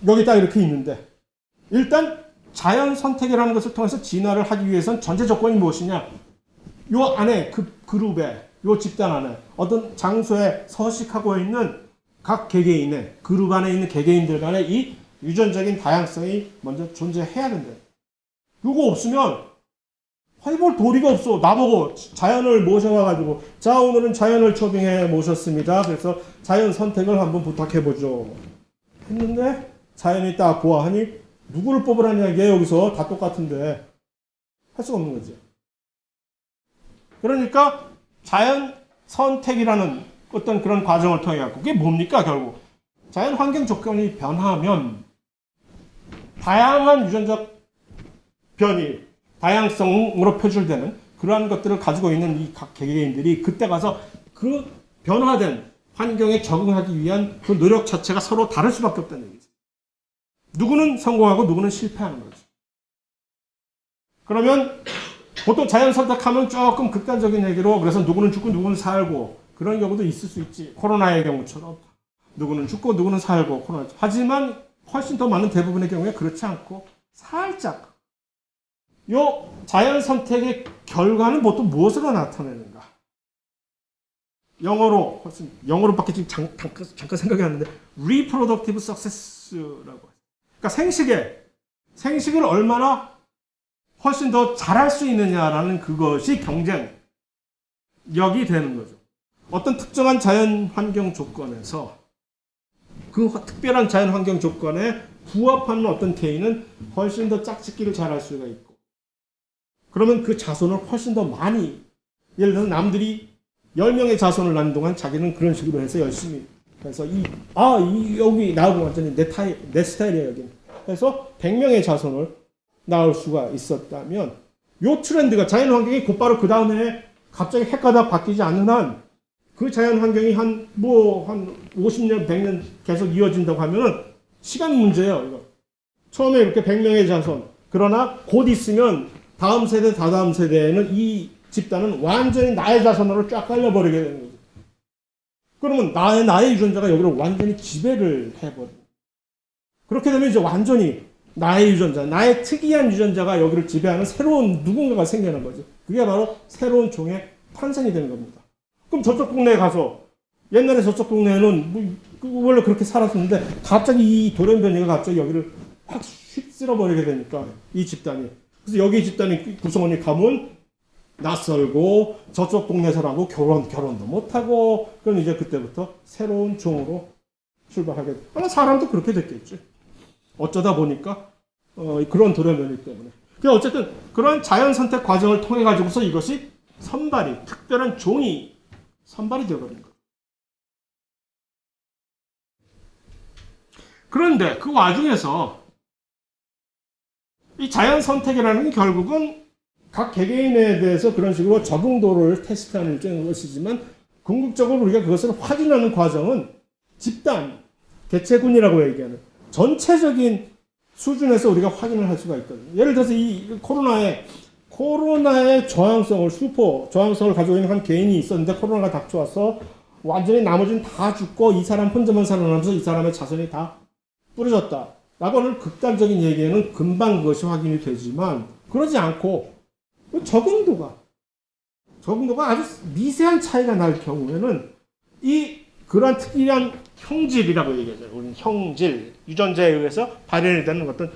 여기 딱 이렇게 있는데, 일단 자연 선택이라는 것을 통해서 진화를 하기 위해서는 전제 조건이 무엇이냐? 요 안에 그 그룹에, 요 집단 안에 어떤 장소에 서식하고 있는 각 개개인의, 그룹 안에 있는 개개인들 간의 이 유전적인 다양성이 먼저 존재해야 된다. 이거 없으면 뭘 도리가 없어. 나보고 자연을 모셔와가지고, 자, 오늘은 자연을 초빙해 모셨습니다. 그래서 자연 선택을 한번 부탁해보죠. 했는데 자연이 딱 보아하니 누구를 뽑으라는 얘기야. 여기서 다 똑같은데 할 수가 없는 거지. 그러니까 자연 선택이라는 어떤 그런 과정을 통해 갖고, 그게 뭡니까? 결국 자연 환경 조건이 변하면 다양한 유전적 변이, 다양성으로 표출되는 그러한 것들을 가지고 있는 이 각 개개인들이 그때 가서 그 변화된 환경에 적응하기 위한 그 노력 자체가 서로 다를 수밖에 없다는 얘기죠. 누구는 성공하고 누구는 실패하는 거죠. 그러면 보통 자연 선택하면 조금 극단적인 얘기로, 그래서 누구는 죽고 누구는 살고 그런 경우도 있을 수 있지. 코로나의 경우처럼 누구는 죽고 누구는 살고 코로나. 하지만 훨씬 더 많은 대부분의 경우에 그렇지 않고, 살짝 요 자연 선택의 결과는 보통 무엇으로 나타내는가? 영어로밖에 지금 잠깐 생각이 안 나는데 reproductive success라고 해요. 그러니까 생식을 얼마나 훨씬 더 잘할 수 있느냐라는 그것이 경쟁력이 되는 거죠. 어떤 특정한 자연 환경 조건에서 그 특별한 자연 환경 조건에 부합하는 어떤 개인은 훨씬 더 짝짓기를 잘할 수가 있고, 그러면 그 자손을 훨씬 더 많이, 예를 들어서 남들이 10명의 자손을 낳는 동안 자기는 그런 식으로 해서 열심히 해서 여기 나오고 완전히 내 스타일이야, 여기. 그래서 100명의 자손을 낳을 수가 있었다면, 요 트렌드가 자연 환경이 곧바로 그 다음에 갑자기 해가닥 바뀌지 않는 한, 그 자연 환경이 한 50년, 100년 계속 이어진다고 하면은 시간 문제예요, 이거. 처음에 이렇게 100명의 자손. 그러나 곧 있으면 다음 세대, 다다음 세대에는 이 집단은 완전히 나의 자손으로 쫙 깔려버리게 되는 거죠. 그러면 나의 유전자가 여기를 완전히 지배를 해버려요. 그렇게 되면 이제 완전히 나의 유전자, 나의 특이한 유전자가 여기를 지배하는 새로운 누군가가 생겨난 거죠. 그게 바로 새로운 종의 탄생이 되는 겁니다. 그럼 저쪽 동네에 가서, 옛날에 저쪽 동네에는 원래 그렇게 살았었는데 갑자기 이 돌연변이가 갑자기 여기를 확 휩쓸어버리게 되니까, 이 집단이. 그래서 여기 집단이 구성원이 가면 낯설고 저쪽 동네 사람하고 결혼도 못하고, 그럼 이제 그때부터 새로운 종으로 출발하게 돼. 아마 사람도 그렇게 됐겠지. 어쩌다 보니까 그런 돌연변이 때문에. 어쨌든 그런 자연 선택 과정을 통해 가지고서 이것이 특별한 종이 선발이 되어버린 거예요. 그런데 그 와중에서 이 자연 선택이라는 게 결국은 각 개개인에 대해서 그런 식으로 적응도를 테스트하는 일종의 것이지만, 궁극적으로 우리가 그것을 확인하는 과정은 집단, 개체군이라고 얘기하는 전체적인 수준에서 우리가 확인을 할 수가 있거든요. 예를 들어서 이 코로나의 저항성을, 슈퍼 저항성을 가지고 있는 한 개인이 있었는데 코로나가 닥쳐와서 완전히 나머지는 다 죽고 이 사람 혼자만 살아남아서 이 사람의 자손이 다 뿌려졌다 라고 하는 극단적인 얘기에는 금방 그것이 확인이 되지만, 그러지 않고 적응도가 아주 미세한 차이가 날 경우에는 이 그러한 특이한 형질이라고 얘기하죠. 우리는 형질, 유전자에 의해서 발현이 되는 어떤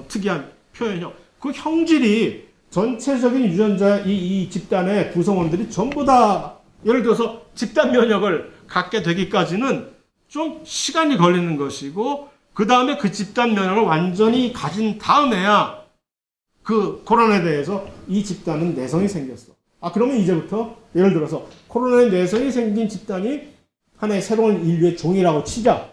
특이한 표현형. 그 형질이 전체적인 유전자 이 집단의 구성원들이 전부 다 예를 들어서 집단 면역을 갖게 되기까지는 좀 시간이 걸리는 것이고 그 다음에 그 집단 면역을 완전히 가진 다음에야 그 코로나에 대해서 이 집단은 내성이 생겼어. 그러면 이제부터 예를 들어서 코로나에 내성이 생긴 집단이 하나의 새로운 인류의 종이라고 치자.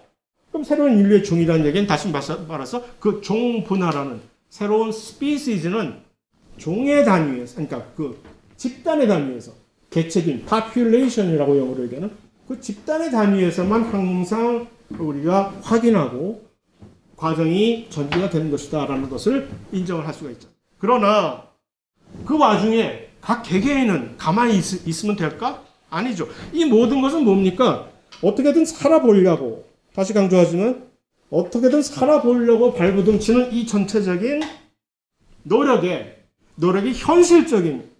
그럼 새로운 인류의 종이라는 얘기는 다시 말해서 그 종 분화라는 새로운 스피시즈는 종의 단위에서, 그러니까 그 집단의 단위에서 개체균, population이라고 영어로 얘기하는 그 집단의 단위에서만 항상 우리가 확인하고 과정이 전개가 되는 것이다라는 것을 인정을 할 수가 있죠. 그러나 그 와중에 각 개개인은 가만히 있으면 될까? 아니죠. 이 모든 것은 뭡니까? 어떻게든 살아보려고, 다시 강조하지만 어떻게든 살아보려고 발부둥치는 이 전체적인 노력이 현실적인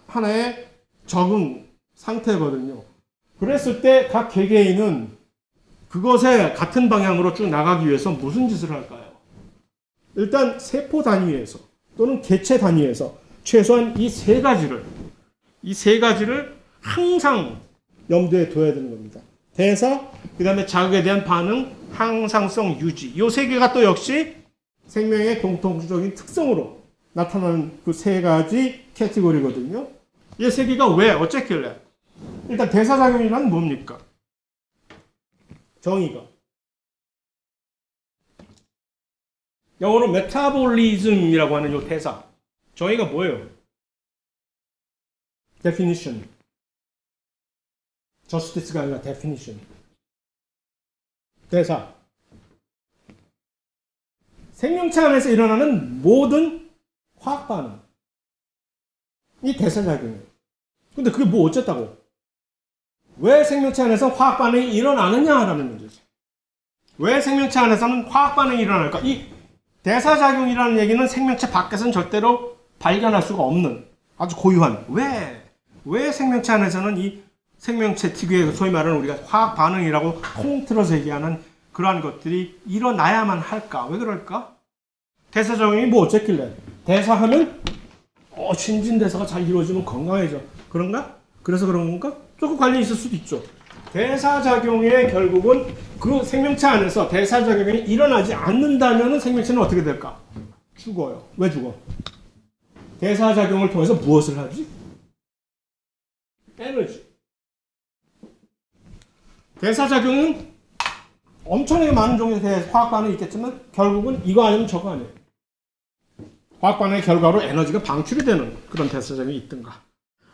하나의 적응 상태거든요. 그랬을 때 각 개개인은 그것에 같은 방향으로 쭉 나가기 위해서 무슨 짓을 할까요? 일단 세포 단위에서 또는 개체 단위에서 최소한 이 세 가지를 항상 염두에 둬야 되는 겁니다. 대사, 그 다음에 자극에 대한 반응, 항상성 유지. 이 세 개가 또 역시 생명의 공통적인 특성으로 나타나는 그 세 가지 캐티고리거든요. 이 세 개가 왜 어쨌길래? 일단 대사작용이란 뭡니까? 정의가. 영어로 메타볼리즘이라고 하는 이 대사. 정의가 뭐예요? definition. justice가 아니라 definition. 대사. 생명체 안에서 일어나는 모든 화학 반응. 이 대사작용이에요. 근데 그게 뭐 어쨌다고? 왜 생명체 안에서 화학 반응이 일어나느냐라는 문제죠. 왜 생명체 안에서는 화학 반응이 일어날까? 이 대사작용이라는 얘기는 생명체 밖에서는 절대로 발견할 수가 없는 아주 고유한 왜 생명체 안에서는 이 생명체 특유의 소위 말하는 우리가 화학 반응이라고 통틀어서 얘기하는 그러한 것들이 일어나야만 할까? 왜 그럴까? 대사작용이 뭐 어쨌길래? 대사하면 신진대사가 잘 이루어지면 건강해져. 그런가? 그래서 그런 건가? 조금 관련이 있을 수도 있죠. 대사작용의 결국은 그 생명체 안에서 대사작용이 일어나지 않는다면 생명체는 어떻게 될까? 죽어요. 왜 죽어? 대사작용을 통해서 무엇을 하지? 에너지. 대사작용은 엄청나게 많은 종류의 화학 반응이 있겠지만 결국은 이거 아니면 저거 아니에요. 화학 반응의 결과로 에너지가 방출이 되는 그런 대사작용이 있든가.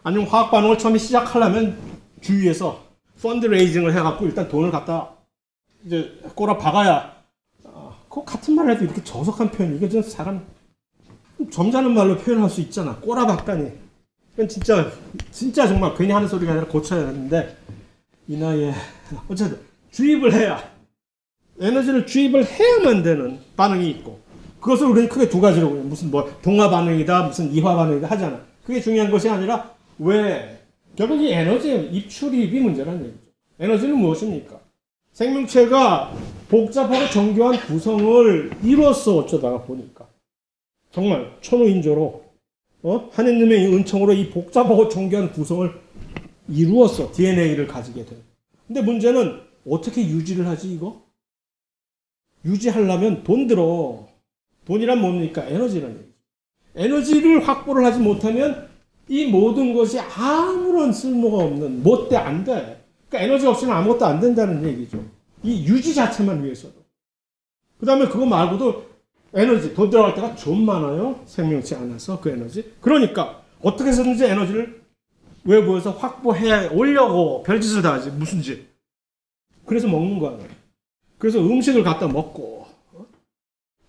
아니면 화학 반응을 처음에 시작하려면 주위에서 펀드레이징을 해갖고 일단 돈을 갖다 이제 꼬라 박아야 그 같은 말을 해도 이렇게 저속한 표현 이게 좀 사람 점잖은 말로 표현할 수 있잖아. 꼬라 박다니. 이건 진짜 정말 괜히 하는 소리가 아니라 고쳐야 하는데 이 나이에 어쨌든 주입을 해야 에너지를 주입을 해야만 되는 반응이 있고 그것을 우리는 크게 두 가지로 무슨 뭐 동화 반응이다 무슨 이화 반응이다 하잖아. 그게 중요한 것이 아니라 왜 결국 이 에너지의 입출입이 문제라는 얘기죠. 에너지는 무엇입니까? 생명체가 복잡하고 정교한 구성을 이뤘어. 어쩌다가 보니까 정말 천우인조로 하느님의 은총으로 이 복잡하고 정교한 구성을 이루었어. DNA를 가지게 돼. 근데 문제는 어떻게 유지를 하지 이거? 유지하려면 돈 들어. 돈이란 뭡니까? 에너지라는 얘기죠. 에너지를 확보를 하지 못하면 이 모든 것이 아무런 쓸모가 없는 못돼 안 돼. 그러니까 에너지 없이는 아무것도 안 된다는 얘기죠. 이 유지 자체만 위해서도. 그 다음에 그거 말고도 에너지 돈 들어갈 때가 좀 많아요. 생명체 안에서 그 에너지. 그러니까 어떻게 해서든지 에너지를 외부에서 확보해 오려고 별짓을 다 하지. 무슨 짓. 그래서 먹는 거야. 그래서 음식을 갖다 먹고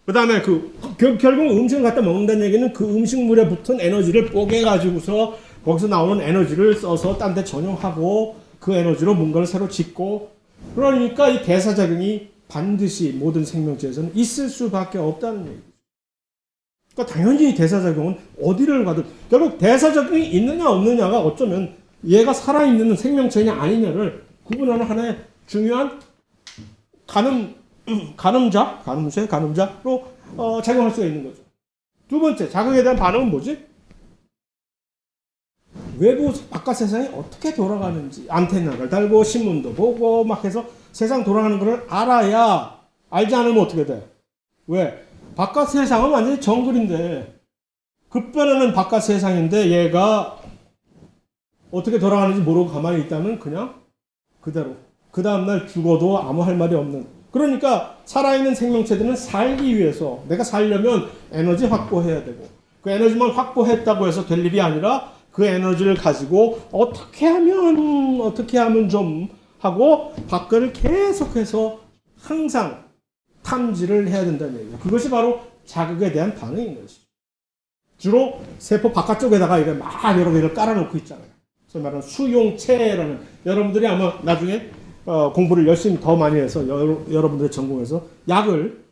그 다음에 결국 음식을 갖다 먹는다는 얘기는 그 음식물에 붙은 에너지를 뽀개가지고서 거기서 나오는 에너지를 써서 딴 데 전용하고 그 에너지로 뭔가를 새로 짓고 그러니까 이 대사작용이 반드시 모든 생명체에서는 있을 수밖에 없다는 얘기죠. 그러니까 당연히 대사작용은 어디를 가든 결국 대사작용이 있느냐 없느냐가 어쩌면 얘가 살아있는 생명체냐 아니냐를 구분하는 하나의 중요한 가늠자로 작용할 수가 있는 거죠. 두 번째, 자극에 대한 반응은 뭐지? 외부 바깥 세상이 어떻게 돌아가는지 안테나를 달고 신문도 보고 막 해서 세상 돌아가는 걸 알아야, 알지 않으면 어떻게 돼? 왜? 바깥 세상은 완전히 정글인데 급변하는 바깥 세상인데 얘가 어떻게 돌아가는지 모르고 가만히 있다면 그냥 그대로 그 다음날 죽어도 아무 할 말이 없는. 그러니까 살아있는 생명체들은 살기 위해서, 내가 살려면 에너지 확보해야 되고, 그 에너지만 확보했다고 해서 될 일이 아니라 그 에너지를 가지고 어떻게 하면 좀 하고 밖을 계속해서 항상 탐지를 해야 된다는 얘기예요. 그것이 바로 자극에 대한 반응인 것이죠. 주로 세포 바깥쪽에다가 이렇게 막 여러 개를 깔아놓고 있잖아요. 소위 말하는 수용체라는, 여러분들이 아마 나중에 공부를 열심히 더 많이 해서 여러분들의 전공에서 약을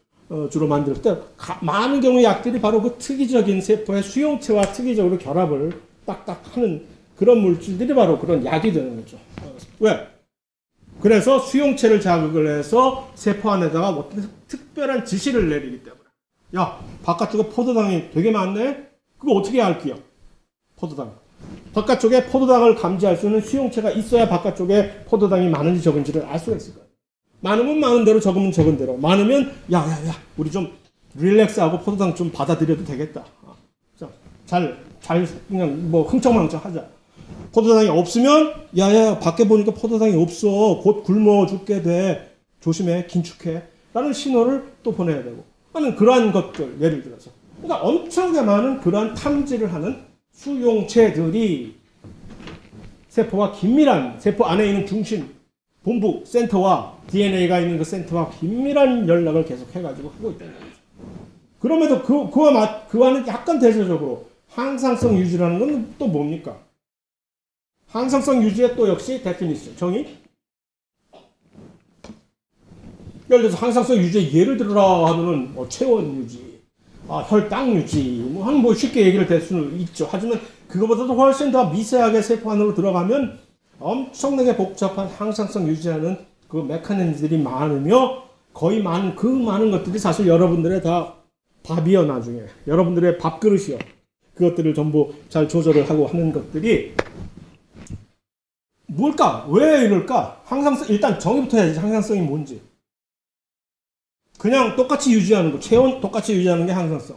주로 만들 때 많은 경우의 약들이 바로 그 특이적인 세포의 수용체와 특이적으로 결합을 딱딱 하는 그런 물질들이 바로 그런 약이 되는 거죠. 왜? 그래서 수용체를 자극을 해서 세포 안에다가 어떤 특별한 지시를 내리기 때문에, 야, 바깥쪽에 포도당이 되게 많네? 그거 어떻게 알게요? 포도당. 바깥쪽에 포도당을 감지할 수 있는 수용체가 있어야 바깥쪽에 포도당이 많은지 적은지를 알 수가 있을 거예요. 많으면 많은 대로, 적으면 적은 대로. 많으면 야, 우리 좀 릴렉스하고 포도당 좀 받아들여도 되겠다. 잘 그냥 뭐 흥청망청 하자. 포도당이 없으면 야야 밖에 보니까 포도당이 없어. 곧 굶어 죽게 돼. 조심해. 긴축해. 라는 신호를 또 보내야 되고. 하는 그러한 것들, 예를 들어서. 그러니까 엄청나게 많은 그러한 탐지를 하는 수용체들이 세포와 긴밀한, 세포 안에 있는 중심, 본부, 센터와 DNA가 있는 그 센터와 긴밀한 연락을 계속 해가지고 하고 있다는 거죠. 그럼에도 그와는 약간 대조적으로 항상성 유지라는 건 또 뭡니까? 항상성 유지의 또 역시 데피니션, 정의? 예를 들어서 항상성 유지의 예를 들어라 하면은 체온 유지, 혈당 유지, 뭐 쉽게 얘기를 될 수는 있죠. 하지만 그거보다도 훨씬 더 미세하게 세포 안으로 들어가면 엄청나게 복잡한 항상성 유지하는 그 메커니즘들이 많으며, 거의 그 많은 것들이 사실 여러분들의 다 밥이요, 나중에. 여러분들의 밥그릇이요. 그것들을 전부 잘 조절을 하고 하는 것들이 뭘까? 왜 이럴까? 항상성, 일단 정의부터 해야지. 항상성이 뭔지. 그냥 똑같이 유지하는 거, 체온 똑같이 유지하는 게 항상성,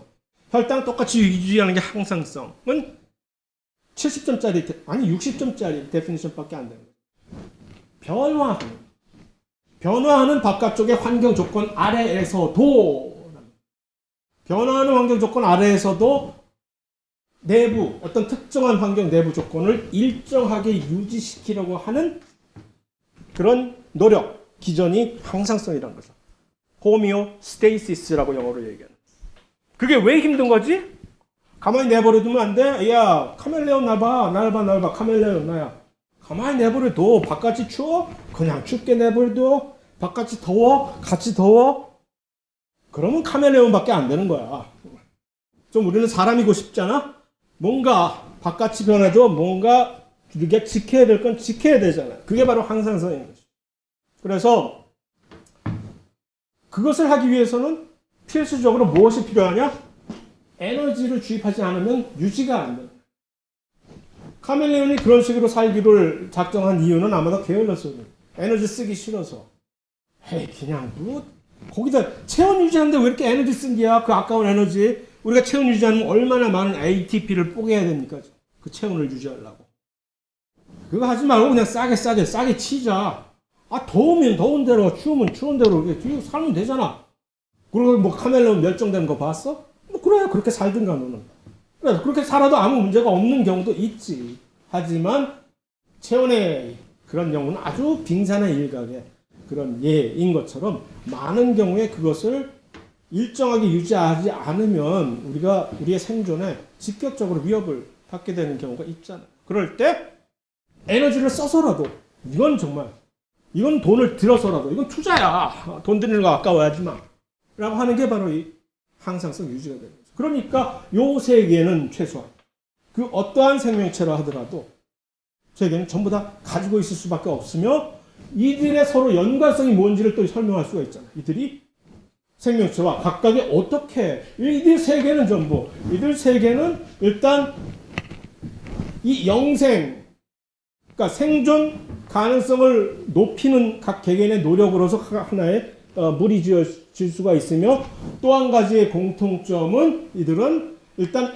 혈당 똑같이 유지하는 게 항상성은 70점짜리, 아니 60점짜리 데피니션밖에 안 되는 거예요. 변화하는 바깥쪽의 환경 조건 아래에서도, 변화하는 환경 조건 아래에서도 내부, 어떤 특정한 환경 내부 조건을 일정하게 유지시키려고 하는 그런 노력, 기전이 항상성이라는 거죠. 호미오스테이시스라고 영어로 얘기하는. 그게 왜 힘든 거지? 가만히 내버려두면 안 돼? 야, 카멜레온 날 봐. 카멜레온 나야. 가만히 내버려둬. 바깥이 추워? 그냥 춥게 내버려둬. 바깥이 더워? 같이 더워? 그러면 카멜레온밖에 안 되는 거야. 좀 우리는 사람이고 싶잖아? 뭔가 바깥이 변해도 뭔가 우리가 지켜야 될 건 지켜야 되잖아. 그게 바로 항상성인 거죠. 그래서 그것을 하기 위해서는 필수적으로 무엇이 필요하냐? 에너지를 주입하지 않으면 유지가 안 돼. 카멜레온이 그런 식으로 살기를 작정한 이유는 아마도 게을러서, 에너지 쓰기 싫어서. 에이, 그냥 거기다 체온 유지하는데 왜 이렇게 에너지 쓴 게야? 그 아까운 에너지. 우리가 체온 유지하면 얼마나 많은 ATP를 뽀개야 됩니까? 그 체온을 유지하려고. 그거 하지 말고 그냥 싸게 치자. 더우면 더운 대로, 추우면 추운 대로 이렇게 살면 되잖아. 그리고 뭐 카멜레온 멸종되는 거 봤어? 그래, 그렇게 살든가 너는. 그래, 그렇게 살아도 아무 문제가 없는 경우도 있지. 하지만 체온의 그런 경우는 아주 빙산의 일각의 그런 예인 것처럼 많은 경우에 그것을 일정하게 유지하지 않으면 우리의 생존에 직접적으로 위협을 받게 되는 경우가 있잖아. 그럴 때 에너지를 써서라도, 이건 돈을 들여서라도, 이건 투자야. 돈 드리는 거 아까워하지 마. 라고 하는 게 바로 이 항상성 유지가 되는 거죠. 그러니까 요 세 개는 최소한 그 어떠한 생명체라 하더라도 세계는 전부 다 가지고 있을 수밖에 없으며 이들의 서로 연관성이 뭔지를 또 설명할 수가 있잖아요. 이들이 생명체와 각각이 어떻게 이들 세계는 전부 이들 세계는 일단 이 영생 그러니까 생존 가능성을 높이는 각 개개인의 노력으로서 하나의 물이 지어질 수가 있으며 또 한 가지의 공통점은 이들은 일단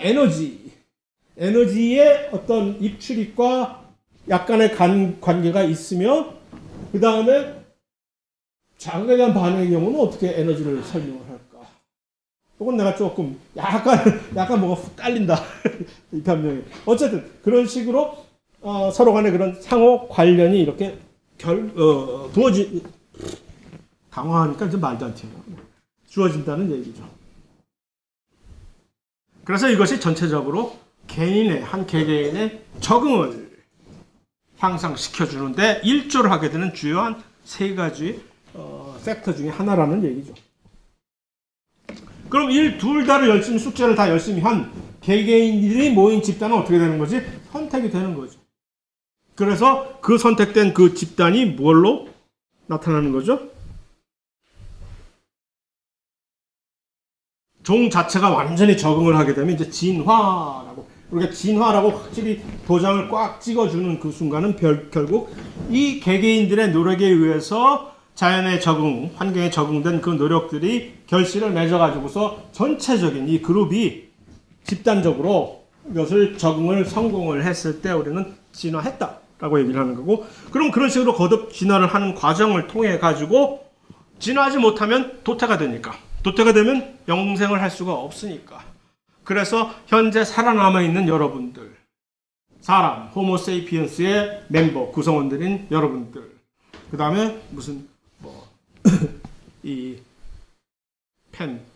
에너지의 어떤 입출입과 약간의 관계가 있으며 그 다음에 자극에 대한 반응의 경우는 어떻게 에너지를 설명을 할까? 이건 내가 조금 약간 뭐가 훅 딸린다 이 변명이. 어쨌든 그런 식으로 서로 간의 그런 상호 관련이 이렇게 강화하니까 이제 말도 안 튀어요. 주어진다는 얘기죠. 그래서 이것이 전체적으로 한 개개인의 적응을 향상시켜주는데 일조를 하게 되는 주요한 세 가지 팩터 중에 하나라는 얘기죠. 그럼 둘 다를 열심히 숙제를 다 열심히 한 개개인들이 모인 집단은 어떻게 되는 거지? 선택이 되는 거죠. 그래서 그 선택된 그 집단이 뭘로 나타나는 거죠? 종 자체가 완전히 적응을 하게 되면 이제 진화라고 우리가 진화라고 확실히 도장을 꽉 찍어주는 그 순간은 결국 이 개개인들의 노력에 의해서 자연의 적응, 환경에 적응된 그 노력들이 결실을 맺어가지고서 전체적인 이 그룹이 집단적으로 이것을 적응을 성공을 했을 때 우리는 진화했다라고 얘기를 하는 거고 그럼 그런 식으로 거듭 진화를 하는 과정을 통해 가지고 진화하지 못하면 도태가 되니까 도태가 되면 영생을 할 수가 없으니까 그래서 현재 살아남아 있는 여러분들 사람, 호모세이피언스의 멤버, 구성원들인 여러분들 그 다음에 무슨 이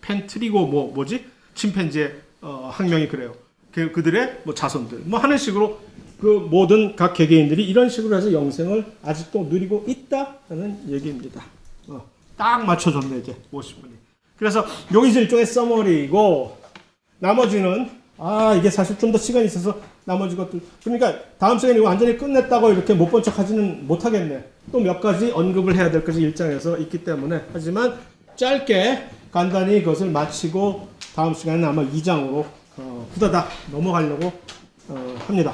펜트리고 뭐지? 침팬지의 학명이 그래요. 그들의 자손들 하는 식으로 그 모든 각 개개인들이 이런 식으로 해서 영생을 아직도 누리고 있다는 얘기입니다. 딱 맞춰줬네 이제 50분이. 그래서 여기 이제 일종의 서머리이고 나머지는 이게 사실 좀 더 시간이 있어서 나머지 것들 그러니까 다음 시간에 이거 완전히 끝냈다고 이렇게 못 본 척 하지는 못하겠네. 또 몇 가지 언급을 해야 될 것이 일장에서 있기 때문에 하지만 짧게 간단히 그것을 마치고 다음 시간에는 아마 2장으로 후다닥 넘어가려고 합니다.